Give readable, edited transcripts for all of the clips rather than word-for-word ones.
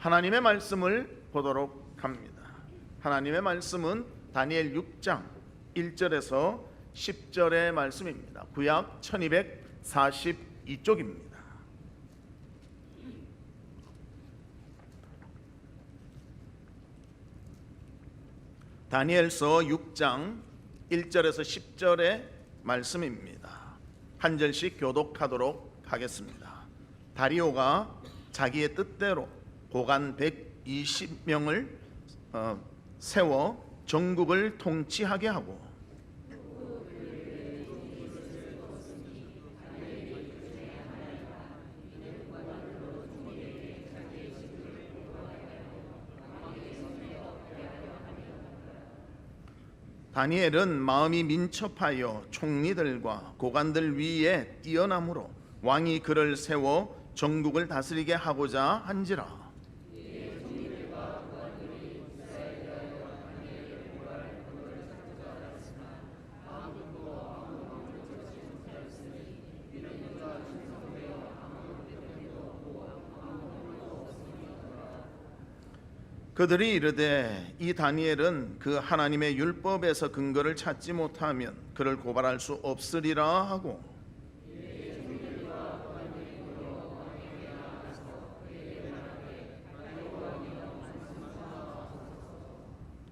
하나님의 말씀을 보도록 합니다. 하나님의 말씀은 다니엘 6장 1절에서 10절의 말씀입니다. 구약 1242쪽입니다. 다니엘서 6장 1절에서 10절의 말씀입니다. 한 절씩 교독하도록 하겠습니다. 다리오가 자기의 뜻대로 고관 120명을 세워 전국을 통치하게 하고 다니엘은 마음이 민첩하여 총리들과 고관들 위에 뛰어나므로 왕이 그를 세워 전국을 다스리게 하고자 한지라. 그들이 이르되 이 다니엘은 그 하나님의 율법에서 근거를 찾지 못하면 그를 고발할 수 없으리라 하고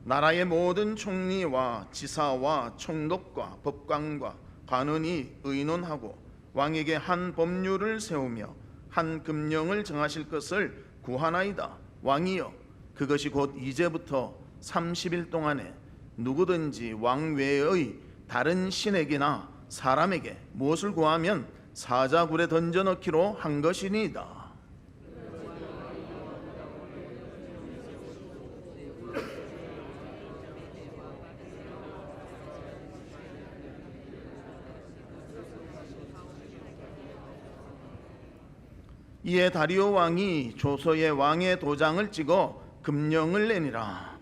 나라의 모든 총리와 지사와 총독과 법관과 관원이 의논하고 왕에게 한 법률을 세우며 한 금령을 정하실 것을 구하나이다. 왕이여, 그것이 곧 이제부터 30일 동안에 누구든지 왕 외의 다른 신에게나 사람에게 무엇을 구하면 사자굴에 던져넣기로 한 것이니이다. 이에 다리오 왕이 조서에 왕의 도장을 찍어 금령을 내니라.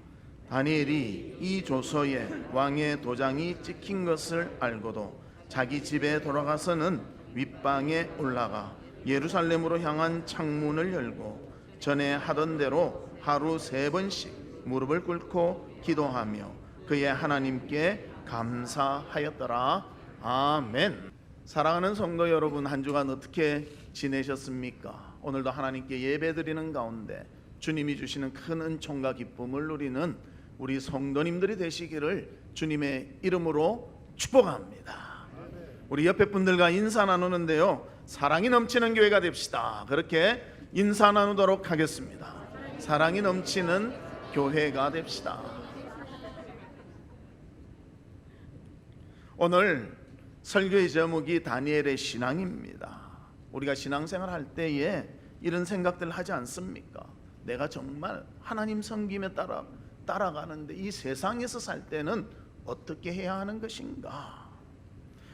다니엘이 이 조서에 왕의 도장이 찍힌 것을 알고도 자기 집에 돌아가서는 윗방에 올라가 예루살렘으로 향한 창문을 열고 전에 하던 대로 하루 3번씩 무릎을 꿇고 기도하며 그의 하나님께 감사하였더라. 아멘. 사랑하는 성도 여러분, 한 주간 어떻게 지내셨습니까? 오늘도 하나님께 예배드리는 가운데 주님이 주시는 큰 은총과 기쁨을 누리는 우리 성도님들이 되시기를 주님의 이름으로 축복합니다. 우리 옆에 분들과 인사 나누는데요, 사랑이 넘치는 교회가 됩시다. 그렇게 인사 나누도록 하겠습니다. 사랑이 넘치는 교회가 됩시다. 오늘 설교의 제목이 다니엘의 신앙입니다. 우리가 신앙생활 할 때에 이런 생각들 하지 않습니까? 내가 정말 하나님 섬김에 따라가는데 이 세상에서 살 때는 어떻게 해야 하는 것인가?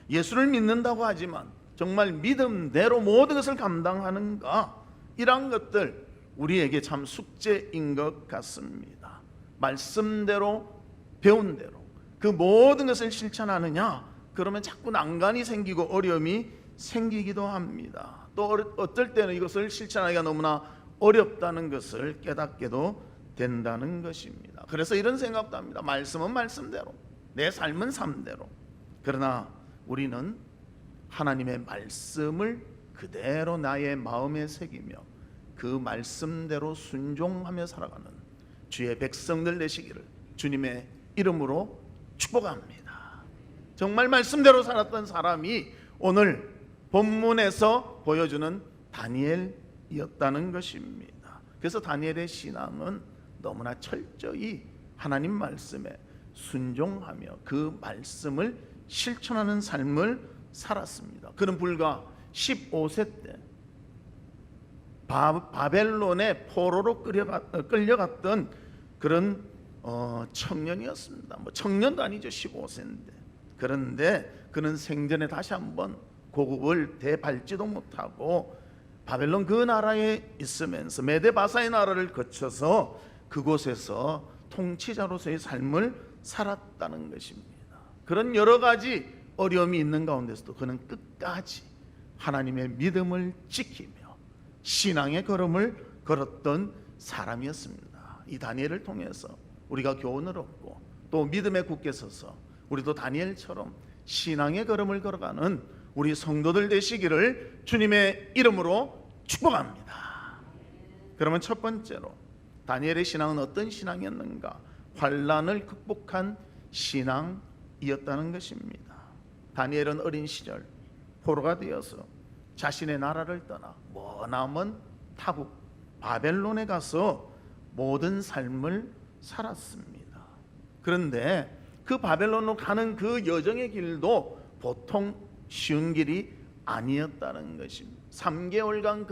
예수를 믿는다고 하지만 정말 믿음대로 모든 것을 감당하는가? 이런 것들 우리에게 참 숙제인 것 같습니다. 말씀대로 배운 대로 그 모든 것을 실천하느냐? 그러면 자꾸 난간이 생기고 어려움이 생기기도 합니다. 또 어떨 때는 이것을 실천하기가 너무나 어렵다는 것을 깨닫게도 된다는 것입니다. 그래서 이런 생각도 합니다. 말씀은 말씀대로, 내 삶은 삶대로. 그러나 우리는 하나님의 말씀을 그대로 나의 마음에 새기며 그 말씀대로 순종하며 살아가는 주의 백성들 되시기를 주님의 이름으로 축복합니다. 정말 말씀대로 살았던 사람이 오늘 본문에서 보여주는 다니엘이었다는 것입니다. 그래서 다니엘의 신앙은 너무나 철저히 하나님 말씀에 순종하며 그 말씀을 실천하는 삶을 살았습니다. 그는 불과 15세 때 바벨론의 포로로 끌려갔던 그런 청년이었습니다. 청년도 아니죠. 15세인데. 그런데 그는 생전에 다시 한번 고국을 대밟지도 못하고 바벨론 그 나라에 있으면서 메데바사의 나라를 거쳐서 그곳에서 통치자로서의 삶을 살았다는 것입니다. 그런 여러 가지 어려움이 있는 가운데서도 그는 끝까지 하나님의 믿음을 지키며 신앙의 걸음을 걸었던 사람이었습니다. 이 다니엘을 통해서 우리가 교훈을 얻고 또 믿음에 굳게 서서 우리도 다니엘처럼 신앙의 걸음을 걸어가는 우리 성도들 되시기를 주님의 이름으로 축복합니다. 그러면 첫 번째로 다니엘의 신앙은 어떤 신앙이었는가? 환난을 극복한 신앙이었다는 것입니다. 다니엘은 어린 시절 포로가 되어서 자신의 나라를 떠나 머나먼 타국 바벨론에 가서 모든 삶을 살았습니다. 그런데 그 바벨론으로 가는 그 여정의 길도 보통 쉬운 길이 아니었다는 것입니다. 3개월간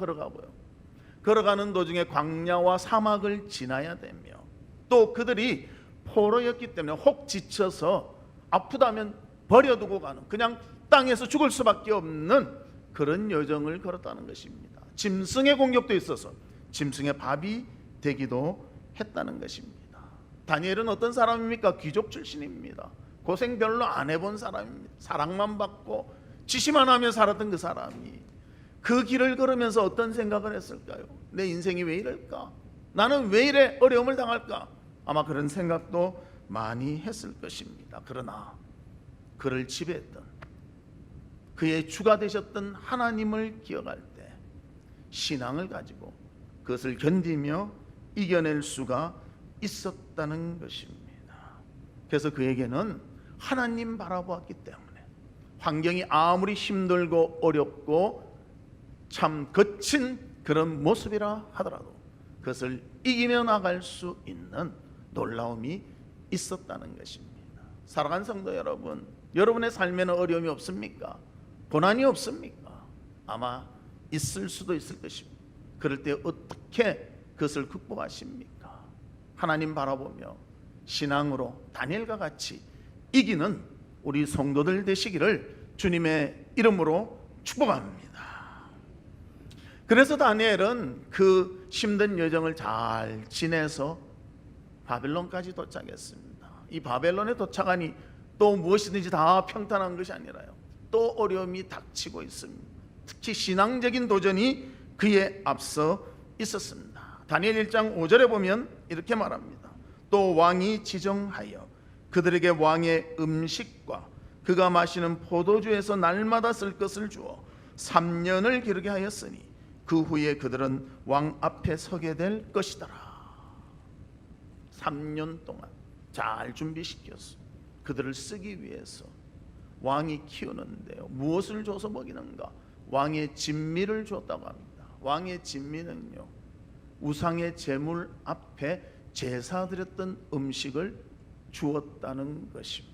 걸어가는 도중에 광야와 사막을 지나야 되며 또 그들이 포로였기 때문에 혹 지쳐서 아프다면 버려두고 가는, 그냥 땅에서 죽을 수밖에 없는 그런 여정을 걸었다는 것입니다. 짐승의 공격도 있어서 짐승의 밥이 되기도 했다는 것입니다. 다니엘은 어떤 사람입니까? 귀족 출신입니다. 고생 별로 안 해본 사람입니다. 사랑만 받고 지시만 하며 살았던 그 사람이 그 길을 걸으면서 어떤 생각을 했을까요? 내 인생이 왜 이럴까? 나는 왜 이래 어려움을 당할까? 아마 그런 생각도 많이 했을 것입니다. 그러나 그를 지배했던, 그의 주가 되셨던 하나님을 기억할 때 신앙을 가지고 그것을 견디며 이겨낼 수가 있었다는 것입니다. 그래서 그에게는 하나님 바라보았기 때문에 환경이 아무리 힘들고 어렵고 참 거친 그런 모습이라 하더라도 그것을 이기며 나갈 수 있는 놀라움이 있었다는 것입니다. 사랑하는 성도 여러분, 여러분의 삶에는 어려움이 없습니까? 고난이 없습니까? 아마 있을 수도 있을 것입니다. 그럴 때 어떻게 그것을 극복하십니까? 하나님 바라보며 신앙으로 다니엘과 같이 이기는 우리 성도들 되시기를 주님의 이름으로 축복합니다. 그래서 다니엘은 그 힘든 여정을 잘 지내서 바벨론까지 도착했습니다. 이 바벨론에 도착하니 또 무엇이든지 다 평탄한 것이 아니라요, 또 어려움이 닥치고 있습니다. 특히 신앙적인 도전이 그에 앞서 있었습니다. 다니엘 1장 5절에 보면 이렇게 말합니다. 또 왕이 지정하여 그들에게 왕의 음식과 그가 마시는 포도주에서 날마다 쓸 것을 주어 3년을 기르게 하였으니 그 후에 그들은 왕 앞에 서게 될 것이더라. 3년 동안 잘 준비시켰어. 그들을 쓰기 위해서 왕이 키우는데요, 무엇을 줘서 먹이는가? 왕의 진미를 줬다고 합니다. 왕의 진미는요, 우상의 제물 앞에 제사 드렸던 음식을 주었다는 것입니다.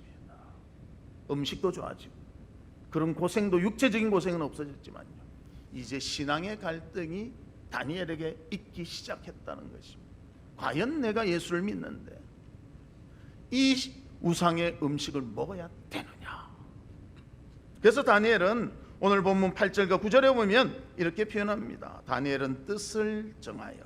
음식도 좋아지고 그런 고생도, 육체적인 고생은 없어졌지만요, 이제 신앙의 갈등이 다니엘에게 있기 시작했다는 것입니다. 과연 내가 예수를 믿는데 이 우상의 음식을 먹어야 되느냐? 그래서 다니엘은 오늘 본문 8절과 9절에 보면 이렇게 표현합니다. 다니엘은 뜻을 정하여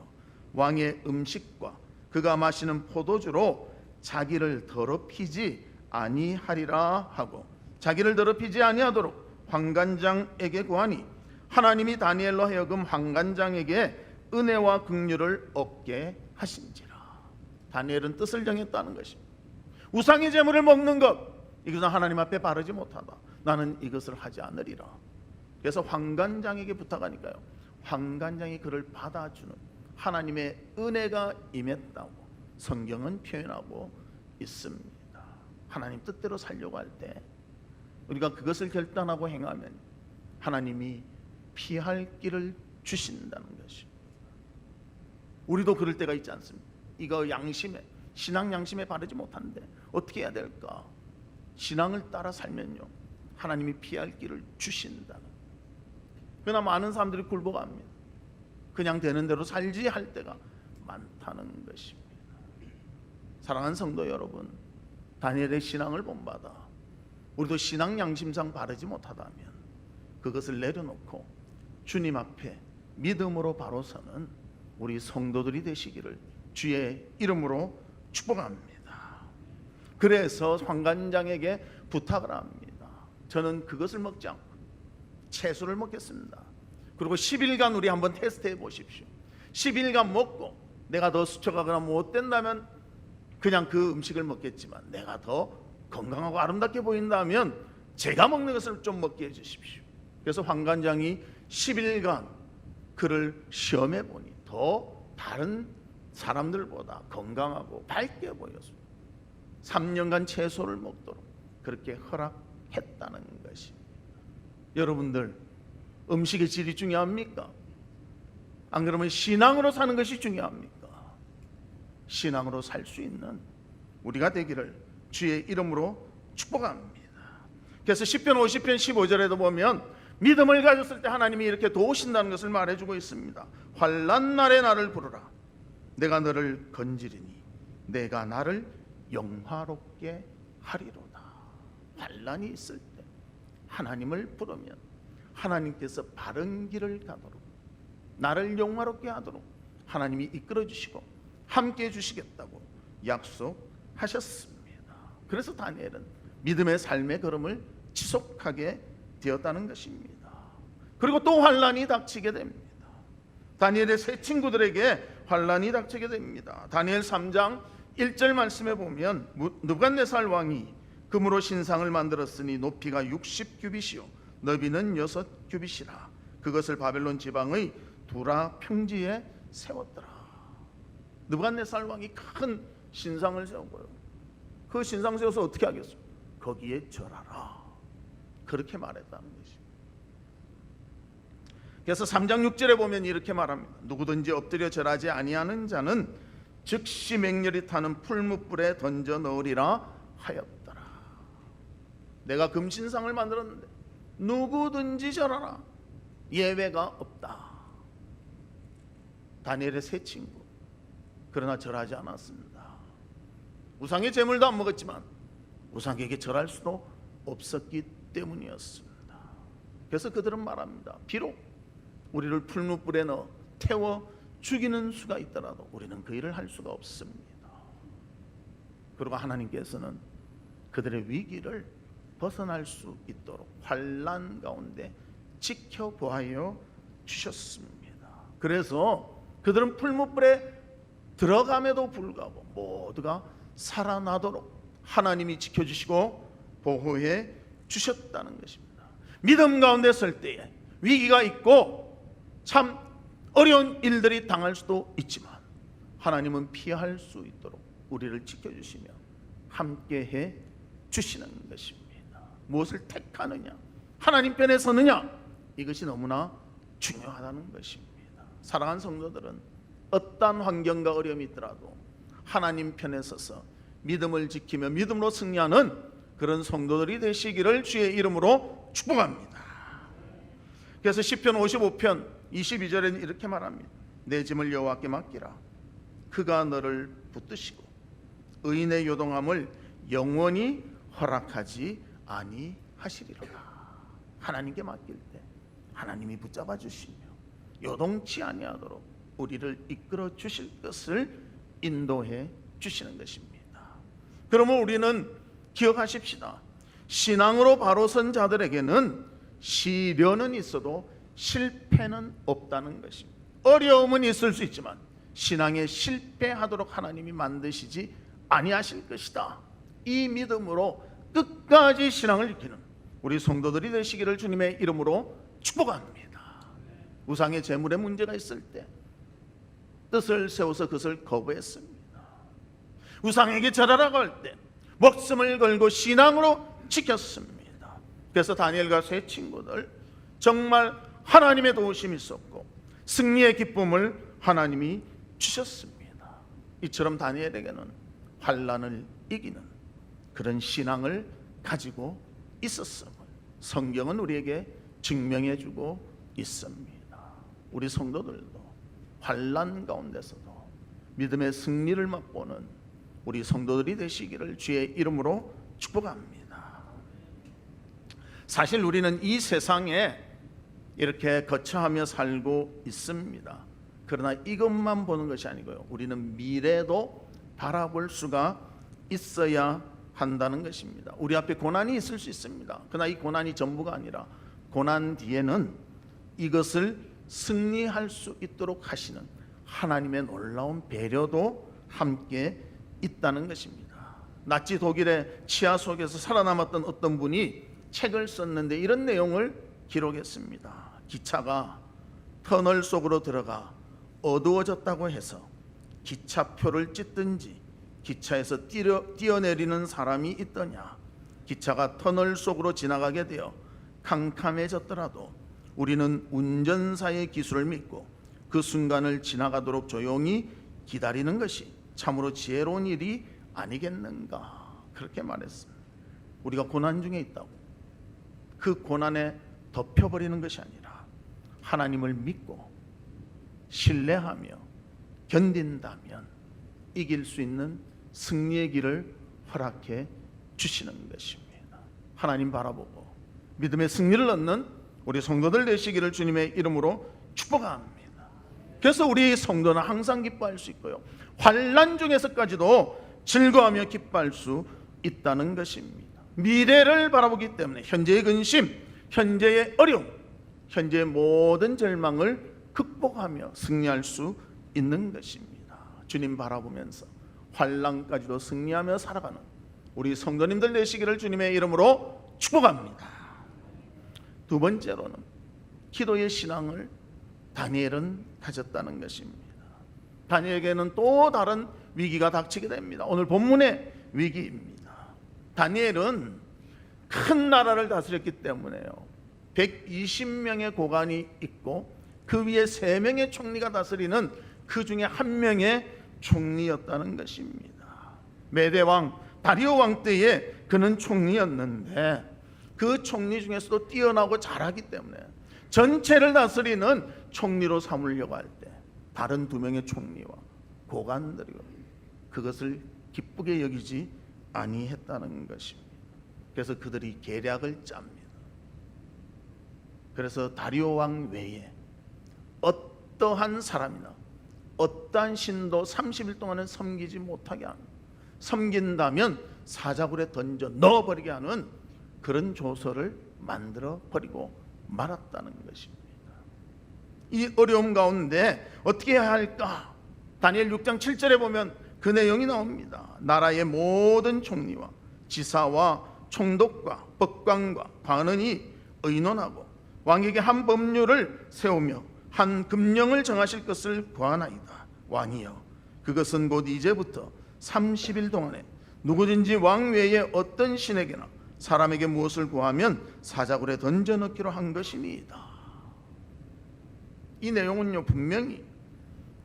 왕의 음식과 그가 마시는 포도주로 자기를 더럽히지 아니하리라 하고, 자기를 더럽히지 아니하도록 환관장에게 구하니 하나님이 다니엘로 하여금 환관장에게 은혜와 긍휼을 얻게 하신지라. 다니엘은 뜻을 정했다는 것입니다. 우상의 제물을 먹는 것, 이것은 하나님 앞에 바르지 못하다. 나는 이것을 하지 않으리라. 그래서 환관장에게 부탁하니까요, 환관장이 그를 받아주는 하나님의 은혜가 임했다고 성경은 표현하고 있습니다. 하나님 뜻대로 살려고 할 때 우리가 그것을 결단하고 행하면 하나님이 피할 길을 주신다는 것입니다. 우리도 그럴 때가 있지 않습니까? 이거 양심에, 신앙 양심에 바르지 못한데 어떻게 해야 될까? 신앙을 따라 살면요, 하나님이 피할 길을 주신다는. 그러나 많은 사람들이 굴복합니다. 그냥 되는 대로 살지 할 때가 많다는 것입니다. 사랑하는 성도 여러분, 다니엘의 신앙을 본받아 우리도 신앙 양심상 바르지 못하다면 그것을 내려놓고 주님 앞에 믿음으로 바로 서는 우리 성도들이 되시기를 주의 이름으로 축복합니다. 그래서 환관장에게 부탁을 합니다. 저는 그것을 먹지 않고 채소를 먹겠습니다. 그리고 10일간 우리 한번 테스트해 보십시오. 10일간 먹고 내가 더 수척하거나 못된다면 그냥 그 음식을 먹겠지만, 내가 더 건강하고 아름답게 보인다면 제가 먹는 것을 좀 먹게 해주십시오. 그래서 황관장이 10일간 그를 시험해 보니 더 다른 사람들보다 건강하고 밝게 보였습니다. 3년간 채소를 먹도록 그렇게 허락했다는 것입니다. 여러분들, 음식의 질이 중요합니까? 안 그러면 신앙으로 사는 것이 중요합니까? 신앙으로 살 수 있는 우리가 되기를 주의 이름으로 축복합니다. 그래서 시편 50편 15절에도 보면 믿음을 가졌을 때 하나님이 이렇게 도우신다는 것을 말해주고 있습니다. 환난 날에 나를 부르라. 내가 너를 건지리니 내가 나를 영화롭게 하리로다. 환난이 있을 때 하나님을 부르면 하나님께서 바른 길을 가도록, 나를 영화롭게 하도록 하나님이 이끌어 주시고 함께 해주시겠다고 약속하셨습니다. 그래서 다니엘은 믿음의 삶의 걸음을 지속하게 되었다는 것입니다. 그리고 또 환난이 닥치게 됩니다. 다니엘의 세 친구들에게 환난이 닥치게 됩니다. 다니엘 3장 1절 말씀에 보면 느부갓네살 왕이 금으로 신상을 만들었으니 높이가 60규빗이요 너비는 6규빗이라. 그것을 바벨론 지방의 두라 평지에 세웠더라. 느부갓네살 왕이 큰 신상을 세우고요, 그 신상 세워서 어떻게 하겠어요? 거기에 절하라, 그렇게 말했다는 것입니다. 그래서 3장 6절에 보면 이렇게 말합니다. 누구든지 엎드려 절하지 아니하는 자는 즉시 맹렬히 타는 풀무불에 던져 넣으리라 하였더라. 내가 금신상을 만들었는데 누구든지 절하라, 예외가 없다. 다니엘의 세 친구, 그러나 절하지 않았습니다. 우상의 제물도 안 먹었지만 우상에게 절할 수도 없었기 때문이었습니다. 그래서 그들은 말합니다. 비록 우리를 풀무불에 넣어 태워 죽이는 수가 있더라도 우리는 그 일을 할 수가 없습니다. 그리고 하나님께서는 그들의 위기를 벗어날 수 있도록 환난 가운데 지켜보아여 주셨습니다. 그래서 그들은 풀무불에 들어감에도 불구하고 모두가 살아나도록 하나님이 지켜주시고 보호해 주셨다는 것입니다. 믿음 가운데 설 때에 위기가 있고 참 어려운 일들이 당할 수도 있지만 하나님은 피할 수 있도록 우리를 지켜주시며 함께해 주시는 것입니다. 무엇을 택하느냐, 하나님 편에 서느냐, 이것이 너무나 중요하다는 것입니다. 사랑하는 성도들은 어떠한 환경과 어려움이 있더라도 하나님 편에 서서 믿음을 지키며 믿음으로 승리하는 그런 성도들이 되시기를 주의 이름으로 축복합니다. 그래서 시편 55편 22절에는 이렇게 말합니다. 내 짐을 여호와께 맡기라. 그가 너를 붙드시고 의인의 요동함을 영원히 허락하지 아니하시리로다. 하나님께 맡길 때 하나님이 붙잡아 주시며 요동치 아니하도록 우리를 이끌어 주실 것을 인도해 주시는 것입니다. 그러면 우리는 기억하십시다. 신앙으로 바로 선 자들에게는 시련은 있어도 실패는 없다는 것입니다. 어려움은 있을 수 있지만 신앙에 실패하도록 하나님이 만드시지 아니하실 것이다. 이 믿음으로 끝까지 신앙을 지키는 우리 성도들이 되시기를 주님의 이름으로 축복합니다. 우상의 제물에 문제가 있을 때 뜻을 세워서 그것을 거부했습니다. 우상에게 절하라고 할 때 목숨을 걸고 신앙으로 지켰습니다. 그래서 다니엘과 세 친구들 정말 하나님의 도우심이 있었고 승리의 기쁨을 하나님이 주셨습니다. 이처럼 다니엘에게는 환난을 이기는 그런 신앙을 가지고 있었음을 성경은 우리에게 증명해 주고 있습니다. 우리 성도들도 환난 가운데서도 믿음의 승리를 맛보는 우리 성도들이 되시기를 주의 이름으로 축복합니다. 사실 우리는 이 세상에 이렇게 거처하며 살고 있습니다. 그러나 이것만 보는 것이 아니고요, 우리는 미래도 바라볼 수가 있어야 한다는 것입니다. 우리 앞에 고난이 있을 수 있습니다. 그러나 이 고난이 전부가 아니라 고난 뒤에는 이것을 승리할 수 있도록 하시는 하나님의 놀라운 배려도 함께 있다는 것입니다. 나치 독일의 치하 속에서 살아남았던 어떤 분이 책을 썼는데 이런 내용을 기록했습니다. 기차가 터널 속으로 들어가 어두워졌다고 해서 기차표를 찢든지 기차에서 뛰어내리는 사람이 있더냐. 기차가 터널 속으로 지나가게 되어 캄캄해졌더라도 우리는 운전사의 기술을 믿고 그 순간을 지나가도록 조용히 기다리는 것이 참으로 지혜로운 일이 아니겠는가. 그렇게 말했습니다. 우리가 고난 중에 있다고 그 고난에 덮여버리는 것이 아니라 하나님을 믿고 신뢰하며 견딘다면 이길 수 있는 승리의 길을 허락해 주시는 것입니다. 하나님 바라보고 믿음의 승리를 얻는 우리 성도들 되시기를 주님의 이름으로 축복합니다. 그래서 우리 성도는 항상 기뻐할 수 있고요, 환난 중에서까지도 즐거워하며 기뻐할 수 있다는 것입니다. 미래를 바라보기 때문에 현재의 근심, 현재의 어려움, 현재의 모든 절망을 극복하며 승리할 수 있는 것입니다. 주님 바라보면서 환난까지도 승리하며 살아가는 우리 성도님들 되시기를 주님의 이름으로 축복합니다. 두 번째로는 기도의 신앙을 다니엘은 가졌다는 것입니다. 다니엘에게는 또 다른 위기가 닥치게 됩니다. 오늘 본문의 위기입니다. 다니엘은 큰 나라를 다스렸기 때문에요, 120명의 고관이 있고 그 위에 3명의 총리가 다스리는 그 중에 1명의 총리였다는 것입니다. 메대왕 다리오 왕 때에 그는 총리였는데 그 총리 중에서도 뛰어나고 잘하기 때문에 전체를 다스리는 총리로 삼으려고 할 때 다른 2명의 총리와 고관들이 그것을 기쁘게 여기지 아니했다는 것입니다. 그래서 그들이 계략을 짭니다. 그래서 다리오 왕 외에 어떠한 사람이나 어떠한 신도 30일 동안은 섬기지 못하게 하는, 섬긴다면 사자굴에 던져 넣어버리게 하는 그런 조서를 만들어 버리고 말았다는 것입니다. 이 어려움 가운데 어떻게 해야 할까? 다니엘 6장 7절에 보면 그 내용이 나옵니다. 나라의 모든 총리와 지사와 총독과 법관과 관원이 의논하고 왕에게 한 법률을 세우며 한 금령을 정하실 것을 구하나이다. 왕이여, 그것은 곧 이제부터 30일 동안에 누구든지 왕 외에 어떤 신에게나 사람에게 무엇을 구하면 사자굴에 던져넣기로 한 것이니이다. 이 내용은요, 분명히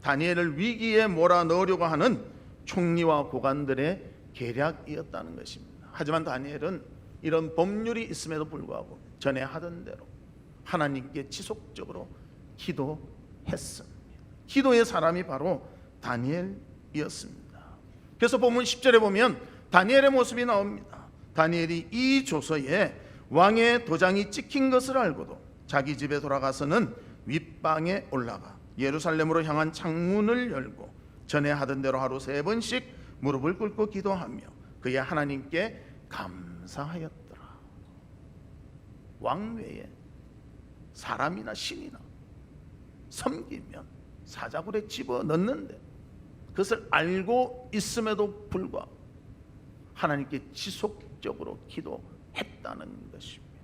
다니엘을 위기에 몰아넣으려고 하는 총리와 고관들의 계략이었다는 것입니다. 하지만 다니엘은 이런 법률이 있음에도 불구하고 전에 하던 대로 하나님께 지속적으로 기도했습니다. 기도의 사람이 바로 다니엘이었습니다. 그래서 본문 10절에 보면 다니엘의 모습이 나옵니다. 다니엘이 이 조서에 왕의 도장이 찍힌 것을 알고도 자기 집에 돌아가서는 윗방에 올라가 예루살렘으로 향한 창문을 열고 전에 하던 대로 하루 3번씩 무릎을 꿇고 기도하며 그의 하나님께 감사하였더라. 왕 외에 사람이나 신이나 섬기면 사자굴에 집어넣는데 그것을 알고 있음에도 불구하고 하나님께 지속적으로 기도했다는 것입니다.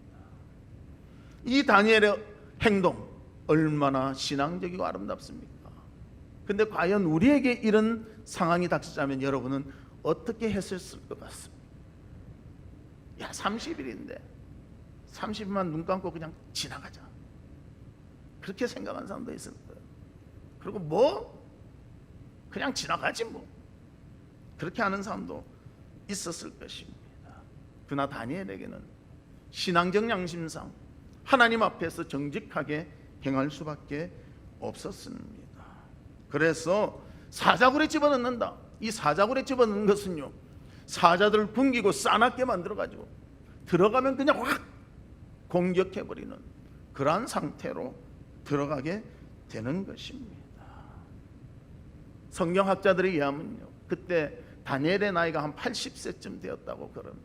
이 다니엘의 행동 얼마나 신앙적이고 아름답습니까? 근데 과연 우리에게 이런 상황이 닥치자면 여러분은 어떻게 했을 것 같습니까? 야, 30일인데 30일만 눈 감고 그냥 지나가자, 그렇게 생각하는 사람도 있을 거예요. 그리고 뭐 그냥 지나가지 뭐, 그렇게 하는 사람도 있었을 것입니다. 그러나 다니엘에게는 신앙적 양심상 하나님 앞에서 정직하게 행할 수밖에 없었습니다. 그래서 사자굴에 집어넣는다. 이 사자굴에 집어넣는 것은요, 사자들을 굶기고 싸납게 만들어가지고 들어가면 그냥 확 공격해버리는 그러한 상태로 들어가게 되는 것입니다. 성경학자들에 의하면요, 그때 다니엘의 나이가 한 80세쯤 되었다고 그럽니다.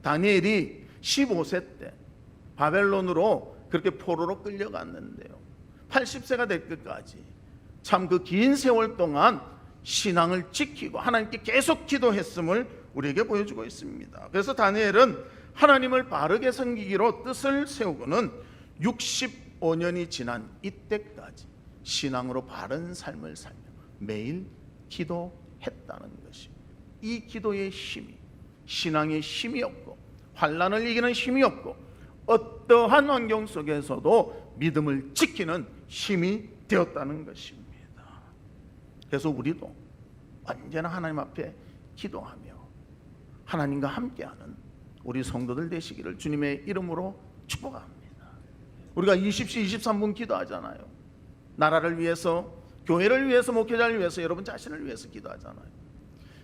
다니엘이 15세 때 바벨론으로 그렇게 포로로 끌려갔는데요, 80세가 될 것까지 참 그 긴 세월 동안 신앙을 지키고 하나님께 계속 기도했음을 우리에게 보여주고 있습니다. 그래서 다니엘은 하나님을 바르게 섬기기로 뜻을 세우고는 65년이 지난 이때까지 신앙으로 바른 삶을 살며 매일 기도했다는 것입니다. 이 기도의 힘이 신앙의 힘이었고 환난을 이기는 힘이었고 어떠한 환경 속에서도 믿음을 지키는 힘이 되었다는 것입니다. 그래서 우리도 언제나 하나님 앞에 기도하며 하나님과 함께하는 우리 성도들 되시기를 주님의 이름으로 축복합니다. 우리가 20시 23분 기도하잖아요. 나라를 위해서, 교회를 위해서, 목회자를 위해서, 여러분 자신을 위해서 기도하잖아요.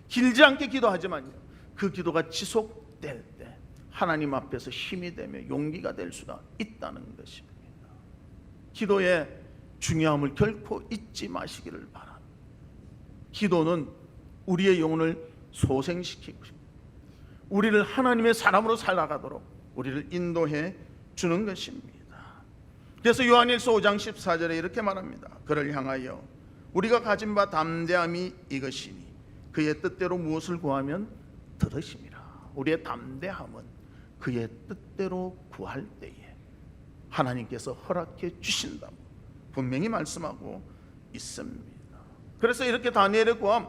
길지 않게 기도하지만요, 그 기도가 지속될 때 하나님 앞에서 힘이 되며 용기가 될 수가 있다는 것입니다. 기도의 중요함을 결코 잊지 마시기를 바랍니다. 기도는 우리의 영혼을 소생시키고 우리를 하나님의 사람으로 살아가도록 우리를 인도해 주는 것입니다. 그래서 요한일서 5장 14절에 이렇게 말합니다. 그를 향하여 우리가 가진 바 담대함이 이것이니 그의 뜻대로 무엇을 구하면 들으심이라. 우리의 담대함은 그의 뜻대로 구할 때에 하나님께서 허락해 주신다고 분명히 말씀하고 있습니다. 그래서 이렇게 다니엘의 구함,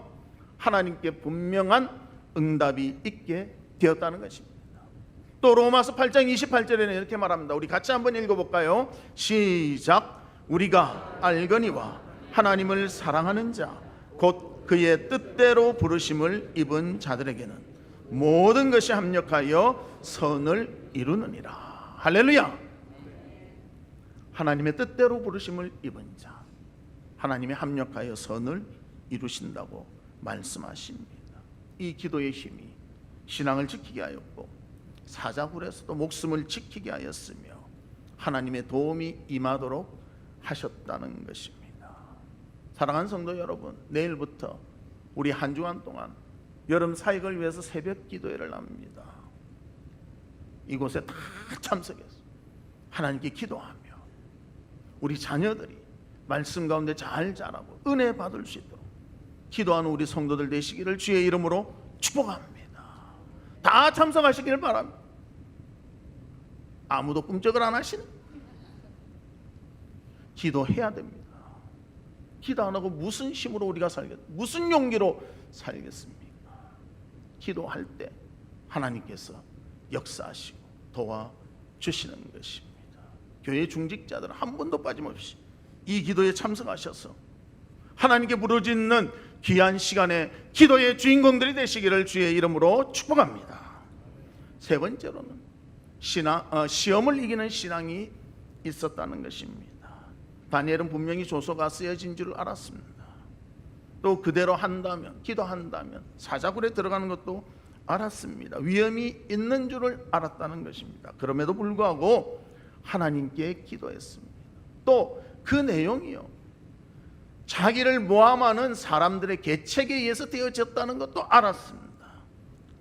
하나님께 분명한 응답이 있게 되었다는 것입니다. 또 로마서 8장 28절에는 이렇게 말합니다. 우리 같이 한번 읽어볼까요? 시작. 우리가 알거니와 하나님을 사랑하는 자 곧 그의 뜻대로 부르심을 입은 자들에게는 모든 것이 합력하여 선을 이루느니라. 할렐루야. 하나님의 뜻대로 부르심을 입은 자, 하나님이 합력하여 선을 이루신다고 말씀하십니다. 이 기도의 힘이 신앙을 지키게 하였고 사자굴에서도 목숨을 지키게 하였으며 하나님의 도움이 임하도록 하셨다는 것입니다. 사랑하는 성도 여러분, 내일부터 우리 한 주간 동안 여름 사역을 위해서 새벽 기도회를 합니다. 이곳에 다 참석해서 하나님께 기도하며 우리 자녀들이 말씀 가운데 잘 자라고 은혜 받을 수 있도록 기도하는 우리 성도들 되시기를 주의 이름으로 축복합니다. 다 참석하시기를 바랍니다. 아무도 꿈쩍을 안 하시는, 기도해야 됩니다. 기도 안 하고 무슨 힘으로 우리가 살겠습니까? 무슨 용기로 살겠습니까? 기도할 때 하나님께서 역사하시고 도와주시는 것입니다. 교회 중직자들은 한 번도 빠짐없이 이 기도에 참석하셔서 하나님께 부르짖는 귀한 시간에 기도의 주인공들이 되시기를 주의 이름으로 축복합니다. 세 번째로는 시험을 이기는 신앙이 있었다는 것입니다. 다니엘은 분명히 조서가 쓰여진 줄 알았습니다. 또 그대로 한다면, 기도한다면 사자굴에 들어가는 것도 알았습니다. 위험이 있는 줄을 알았다는 것입니다. 그럼에도 불구하고 하나님께 기도했습니다. 또 그 내용이요, 자기를 모함하는 사람들의 계책에 의해서 되어졌다는 것도 알았습니다.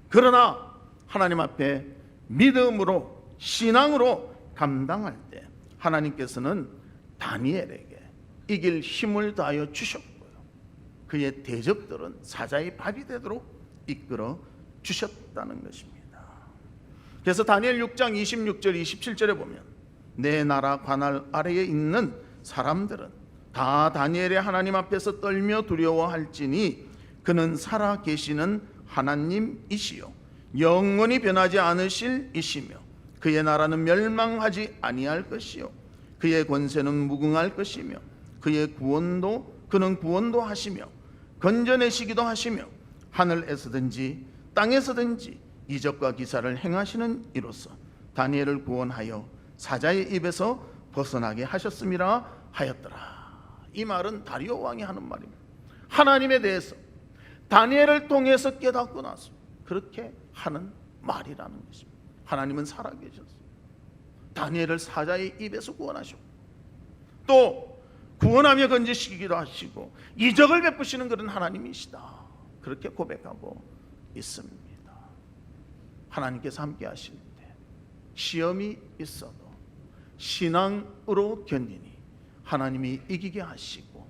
그러나 하나님 앞에 믿음으로, 신앙으로 감당할 때 하나님께서는 다니엘에게 이길 힘을 다하여 주셨고요, 그의 대적들은 사자의 밥이 되도록 이끌어 주셨다는 것입니다. 그래서 다니엘 6장 26절 27절에 보면 내 나라 관할 아래에 있는 사람들은 다 다니엘의 하나님 앞에서 떨며 두려워할지니 그는 살아 계시는 하나님이시요 영원히 변하지 않으실 이시며 그의 나라는 멸망하지 아니할 것이요 그의 권세는 무궁할 것이며 그는 구원도 하시며 건져내시기도 하시며 하늘에서든지 땅에서든지 이적과 기사를 행하시는 이로써 다니엘을 구원하여 사자의 입에서 벗어나게 하셨음이라 하였더라. 이 말은 다리오 왕이 하는 말입니다. 하나님에 대해서 다니엘을 통해서 깨닫고 나서 그렇게 하는 말이라는 것입니다. 하나님은 살아계셨어요. 다니엘을 사자의 입에서 구원하시고 또 구원하며 건지시기도 하시고 이적을 베푸시는 그런 하나님이시다, 그렇게 고백하고 있습니다. 하나님께서 함께 하실 때 시험이 있어도 신앙으로 견디니 하나님이 이기게 하시고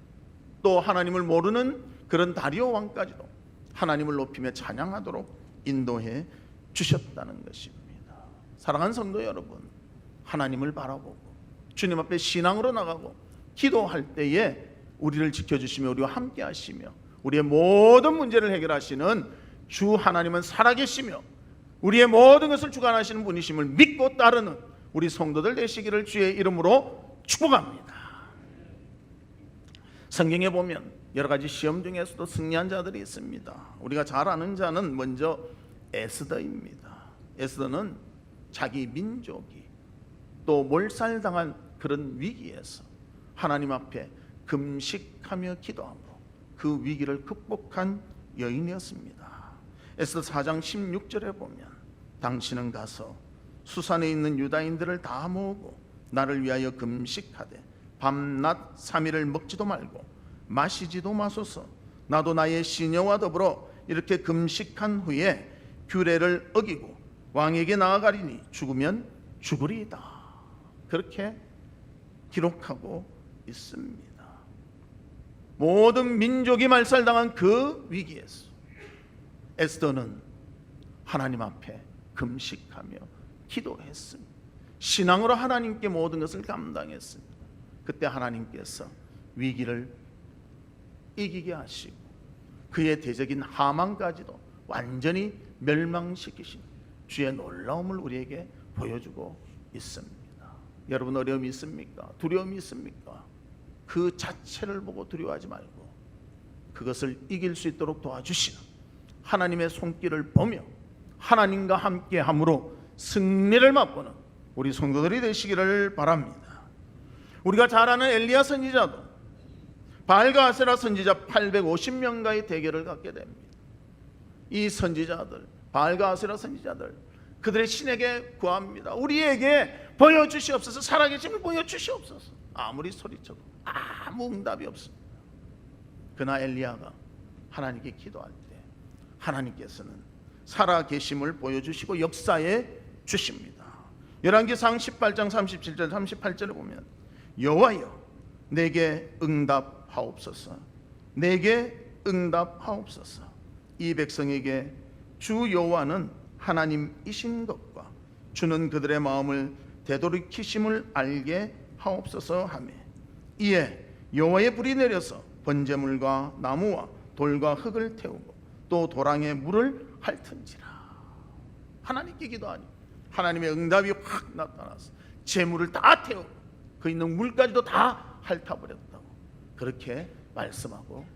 또 하나님을 모르는 그런 다리오 왕까지도 하나님을 높이며 찬양하도록 인도해 주셨다는 것입니다. 사랑하는 성도 여러분, 하나님을 바라보고 주님 앞에 신앙으로 나가고 기도할 때에 우리를 지켜주시며 우리와 함께 하시며 우리의 모든 문제를 해결하시는 주 하나님은 살아계시며 우리의 모든 것을 주관하시는 분이심을 믿고 따르는 우리 성도들 되시기를 주의 이름으로 축복합니다. 성경에 보면 여러 가지 시험 중에서도 승리한 자들이 있습니다. 우리가 잘 아는 자는 먼저 에스더입니다. 에스더는 자기 민족이 또 몰살당한 그런 위기에서 하나님 앞에 금식하며 기도함으로 그 위기를 극복한 여인이었습니다. 에스더 4장 16절에 보면 당신은 가서 수산에 있는 유다인들을 다 모으고 나를 위하여 금식하되 밤낮 3일을 먹지도 말고 마시지도 마소서. 나도 나의 시녀와 더불어 이렇게 금식한 후에 규례를 어기고 왕에게 나아가리니 죽으면 죽으리이다. 그렇게 기록하고 있습니다. 모든 민족이 말살당한 그 위기에서 에스더는 하나님 앞에 금식하며 기도했습니다. 신앙으로 하나님께 모든 것을 감당했습니다. 그때 하나님께서 위기를 이기게 하시고 그의 대적인 하만까지도 완전히 멸망시키신 주의 놀라움을 우리에게 보여주고 있습니다. 여러분, 어려움이 있습니까? 두려움이 있습니까? 그 자체를 보고 두려워하지 말고 그것을 이길 수 있도록 도와주시는 하나님의 손길을 보며 하나님과 함께함으로 승리를 맛보는 우리 성도들이 되시기를 바랍니다. 우리가 잘 아는 엘리야 선지자도 바알과 아세라 선지자 850명과의 대결을 갖게 됩니다. 이 선지자들, 바알과 아세라 선지자들, 그들의 신에게 구합니다. 우리에게 보여주시옵소서, 살아계심을 보여주시옵소서. 아무리 소리쳐도 아무 응답이 없습니다. 그러나 엘리야가 하나님께 기도할 때 하나님께서는 살아계심을 보여주시고 역사해 주십니다. 열왕기상 18장 37절 38절을 보면 여호와여 내게 응답하옵소서, 내게 응답하옵소서. 이 백성에게 주 여호와는 하나님이신 것과 주는 그들의 마음을 되돌이키심을 알게 하옵소서 하며 이에 여호와의 불이 내려서 번제물과 나무와 돌과 흙을 태우고 또 도랑에 물을 핥은지라. 하나님께 기도하니 하나님의 응답이 확 나타나서 재물을 다 태우고 그 있는 물까지도 다 핥아버렸다고 그렇게 말씀하고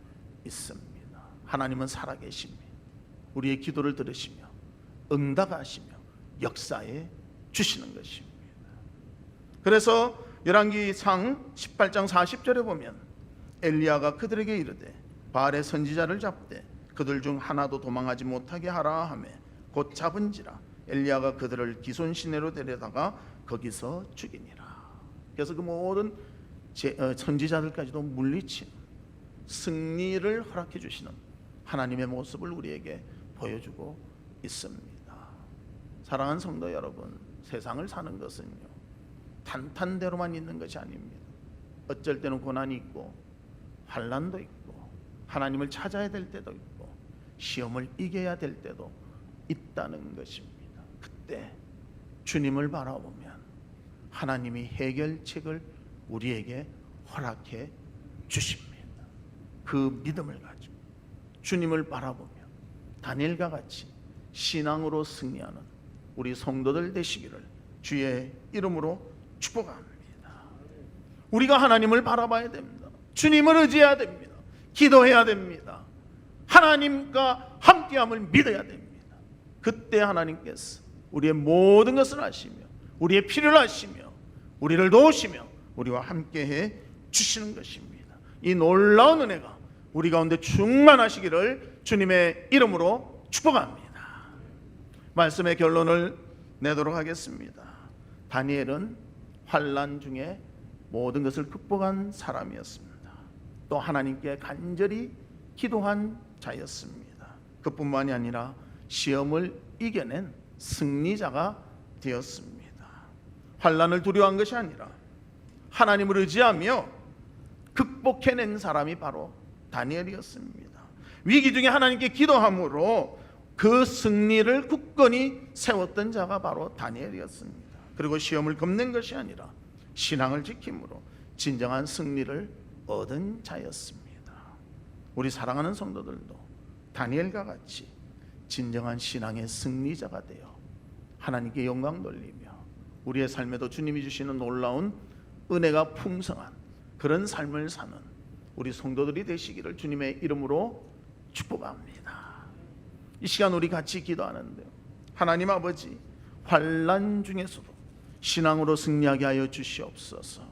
있습니다. 하나님은 살아계십니다. 우리의 기도를 들으시며 응답하시며 역사해 주시는 것입니다. 그래서 열왕기상 18장 40절에 보면 엘리야가 그들에게 이르되 바알의 선지자를 잡되 그들 중 하나도 도망하지 못하게 하라 하며 곧 잡은지라. 엘리야가 그들을 기손 시내로 데려다가 거기서 죽이니라. 그래서 그 모든 선지자들까지도 물리친 승리를 허락해 주시는 하나님의 모습을 우리에게 보여주고 있습니다. 사랑하는 성도 여러분, 세상을 사는 것은요 탄탄대로만 있는 것이 아닙니다. 어쩔 때는 고난이 있고 환난도 있고 하나님을 찾아야 될 때도 있고 시험을 이겨야 될 때도 있다는 것입니다. 그때 주님을 바라보면 하나님이 해결책을 우리에게 허락해 주십니다. 그 믿음을 가지고 주님을 바라보며 다니엘과 같이 신앙으로 승리하는 우리 성도들 되시기를 주의 이름으로 축복합니다. 우리가 하나님을 바라봐야 됩니다. 주님을 의지해야 됩니다. 기도해야 됩니다. 하나님과 함께함을 믿어야 됩니다. 그때 하나님께서 우리의 모든 것을 아시며 우리의 필요를 아시며 우리를 도우시며 우리와 함께해 주시는 것입니다. 이 놀라운 은혜가 우리 가운데 충만하시기를 주님의 이름으로 축복합니다. 말씀의 결론을 내도록 하겠습니다. 다니엘은 환난 중에 모든 것을 극복한 사람이었습니다. 또 하나님께 간절히 기도한 자였습니다. 그뿐만이 아니라 시험을 이겨낸 승리자가 되었습니다. 환난을 두려워한 것이 아니라 하나님을 의지하며 극복해낸 사람이 바로 다니엘이었습니다. 위기 중에 하나님께 기도함으로 그 승리를 굳건히 세웠던 자가 바로 다니엘이었습니다. 그리고 시험을 겁낸 것이 아니라 신앙을 지킴으로 진정한 승리를 얻은 자였습니다. 우리 사랑하는 성도들도 다니엘과 같이 진정한 신앙의 승리자가 되어 하나님께 영광 돌리며 우리의 삶에도 주님이 주시는 놀라운 은혜가 풍성한 그런 삶을 사는 우리 성도들이 되시기를 주님의 이름으로 축복합니다. 이 시간 우리 같이 기도하는데요, 하나님 아버지, 환난 중에서도 신앙으로 승리하게 하여 주시옵소서.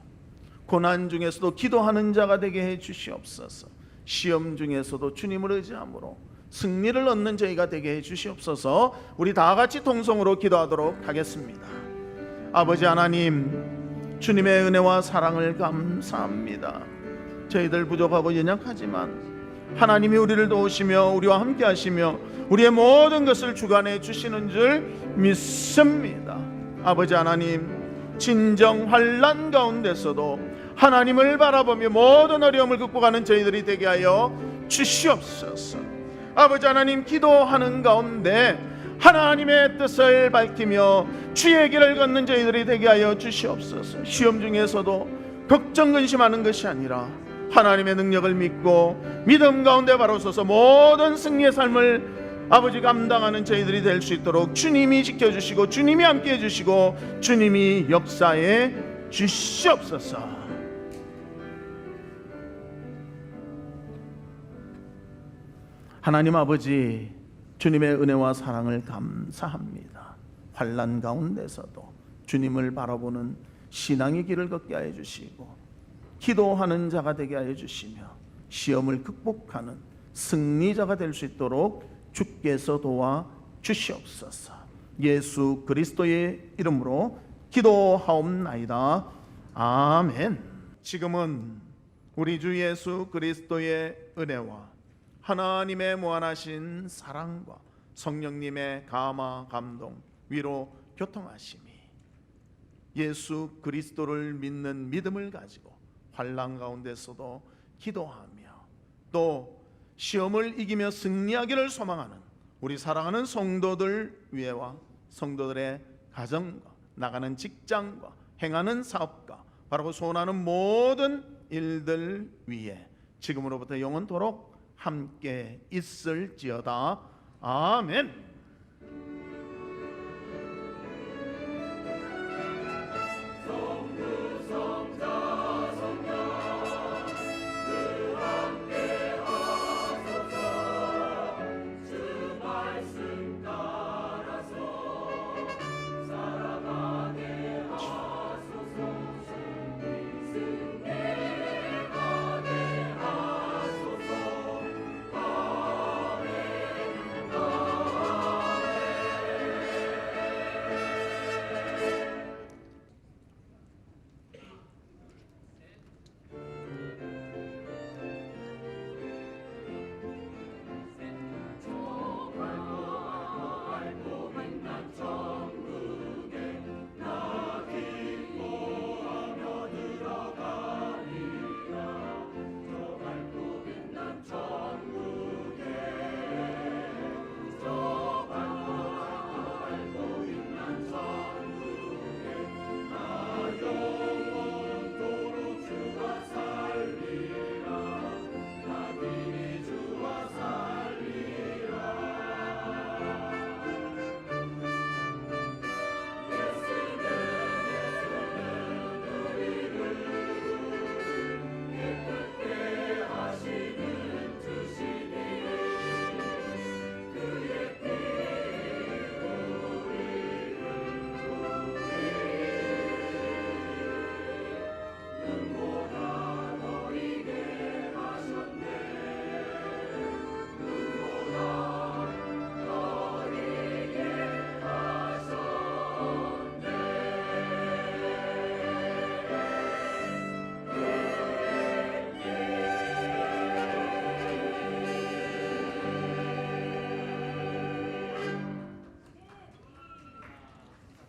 고난 중에서도 기도하는 자가 되게 해 주시옵소서. 시험 중에서도 주님을 의지함으로 승리를 얻는 저희가 되게 해 주시옵소서. 우리 다 같이 통성으로 기도하도록 하겠습니다. 아버지 하나님, 주님의 은혜와 사랑을 감사합니다. 저희들 부족하고 연약하지만 하나님이 우리를 도우시며 우리와 함께 하시며 우리의 모든 것을 주관해 주시는 줄 믿습니다. 아버지 하나님, 진정 환난 가운데서도 하나님을 바라보며 모든 어려움을 극복하는 저희들이 되게 하여 주시옵소서. 아버지 하나님, 기도하는 가운데 하나님의 뜻을 밝히며 주의 길을 걷는 저희들이 되게 하여 주시옵소서. 시험 중에서도 걱정 근심하는 것이 아니라 하나님의 능력을 믿고 믿음 가운데 바로 서서 모든 승리의 삶을 아버지 감당하는 저희들이 될 수 있도록 주님이 지켜주시고 주님이 함께 해주시고 주님이 역사해 주시옵소서. 하나님 아버지, 주님의 은혜와 사랑을 감사합니다. 환난 가운데서도 주님을 바라보는 신앙의 길을 걷게 하여 주시고 기도하는 자가 되게 하여 주시며 시험을 극복하는 승리자가 될 수 있도록 주께서 도와 주시옵소서. 예수 그리스도의 이름으로 기도하옵나이다. 아멘. 지금은 우리 주 예수 그리스도의 은혜와 하나님의 무한하신 사랑과 성령님의 감화, 감동, 위로, 교통하심이 예수 그리스도를 믿는 믿음을 가지고 환난 가운데서도 기도하며 또 시험을 이기며 승리하기를 소망하는 우리 사랑하는 성도들 위에와 성도들의 가정과 나가는 직장과 행하는 사업과 바라고 소원하는 모든 일들 위에 지금으로부터 영원토록 함께 있을지어다. 아멘.